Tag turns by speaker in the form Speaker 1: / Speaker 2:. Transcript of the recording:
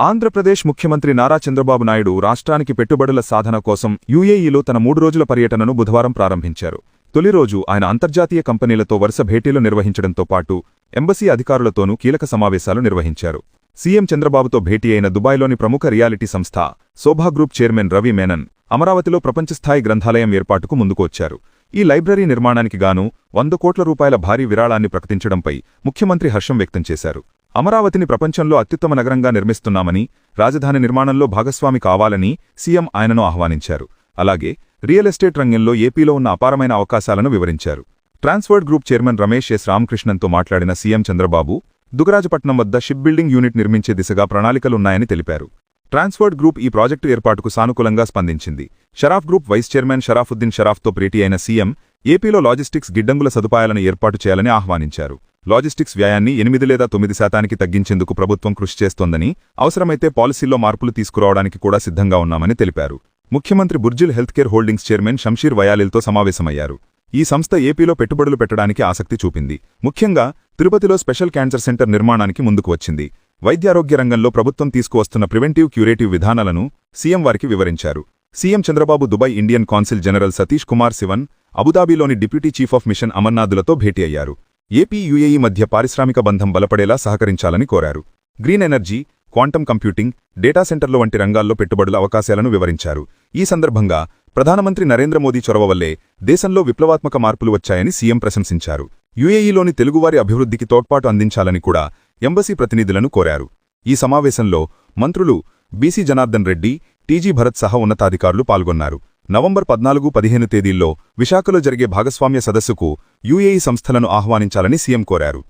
Speaker 1: ఆంధ్రప్రదేశ్ ముఖ్యమంత్రి నారా చంద్రబాబు నాయుడు రాష్ట్రానికి పెట్టుబడుల సాధన కోసం యుఏఈలో తన 3 రోజుల పర్యటనను బుధవారం ప్రారంభించారు. తొలి రోజు ఆయన అంతర్జాతీయ కంపెనీలతో వరుస భేటీలు నిర్వహించడంతో పాటు ఎంబసీ అధికారులతోనూ కీలక సమావేశాలు నిర్వహించారు. సీఎం చంద్రబాబుతో భేటీ అయిన దుబాయ్లోని ప్రముఖ రియాలిటీ సంస్థ శోభా గ్రూప్ చైర్మన్ రవి మేనన్ అమరావతిలో ప్రపంచస్థాయి గ్రంథాలయం ఏర్పాటుకు ముందుకు వచ్చారు. ఈ లైబ్రరీ నిర్మాణానికి గాను 100 కోట్ల రూపాయల భారీ విరాళాన్ని ప్రకటించడంపై ముఖ్యమంత్రి హర్షం వ్యక్తం చేశారు. అమరావతిని ప్రపంచంలో అత్యుత్తమ నగరంగా నిర్మిస్తున్నామని, రాజధాని నిర్మాణంలో భాగస్వామి కావాలని సీఎం ఆయనను ఆహ్వానించారు. అలాగే రియల్ ఎస్టేట్ రంగంలో ఏపీలో ఉన్న అపారమైన అవకాశాలను వివరించారు. ట్రాన్స్వర్డ్ గ్రూప్ చైర్మన్ రమేష్ ఎస్ రామకృష్ణన్తో మాట్లాడిన సీఎం చంద్రబాబు దుగరాజపట్నం వద్ద షిప్ బిల్డింగ్ యూనిట్ నిర్మించే దిశగా ప్రణాళికలున్నాయని తెలిపారు. ట్రాన్స్వర్డ్ గ్రూప్ ఈ ప్రాజెక్టు ఏర్పాటుకు సానుకూలంగా స్పందించింది. Sharaf group vice chairman Sharafuddin షరాఫ్తో భేటీ అయిన సీఎం ఏపీలో లాజిస్టిక్స్ గిడ్డంగుల సదుపాయాలను ఏర్పాటు చేయాలని ఆహ్వానించారు. లాజిస్టిక్స్ వ్యయాన్ని 8 లేదా 9% తగ్గించేందుకు ప్రభుత్వం కృషి చేస్తోందని, అవసరమైతే పాలసీల్లో మార్పులు తీసుకురావడానికి కూడా సిద్ధంగా ఉన్నామని తెలిపారు. ముఖ్యమంత్రి Burjeel healthcare holdings chairman Shamsheer వయాలిల్తో సమావేశమయ్యారు. ఈ సంస్థ ఏపీలో పెట్టుబడులు పెట్టడానికి ఆసక్తి చూపింది. ముఖ్యంగా తిరుపతిలో స్పెషల్ క్యాన్సర్ సెంటర్ నిర్మాణానికి ముందుకు వచ్చింది. వైద్యారోగ్య రంగంలో ప్రభుత్వం తీసుకువస్తున్న ప్రివెంటివ్ క్యూరేటివ్ విధానాలను సీఎం వారికి వివరించారు. CM Chandrababu Dubai Indian consul general Satish Kumar Sivan, అబుదాబిలోని డిప్యూటీ చీఫ్ ఆఫ్ మిషన్ అమర్నాథులతో భేటీ అయ్యారు. ఏపీ యుఏఈ మధ్య పారిశ్రామిక బంధం బలపడేలా సహకరించాలని కోరారు. Green energy, quantum computing, data సెంటర్ల వంటి రంగాల్లో పెట్టుబడుల అవకాశాలను వివరించారు. ఈ సందర్భంగా ప్రధానమంత్రి నరేంద్ర మోదీ చొరవ వల్లే దేశంలో విప్లవాత్మక మార్పులు వచ్చాయని సీఎం ప్రశంసించారు. యుఏఈలోని తెలుగువారి అభివృద్ధికి తోడ్పాటు అందించాలని కూడా ఎంబసీ ప్రతినిధులను కోరారు. ఈ సమావేశంలో మంత్రులు బీసీ జనార్దన్ రెడ్డి, టీజీ భరత్ సహా ఉన్నతాధికారులు పాల్గొన్నారు. నవంబర్ 14-15 తేదీల్లో విశాఖలో జరిగే భాగస్వామ్య సదస్సుకు యుఏఈ సంస్థలను ఆహ్వానించాలని సీఎం కోరారు.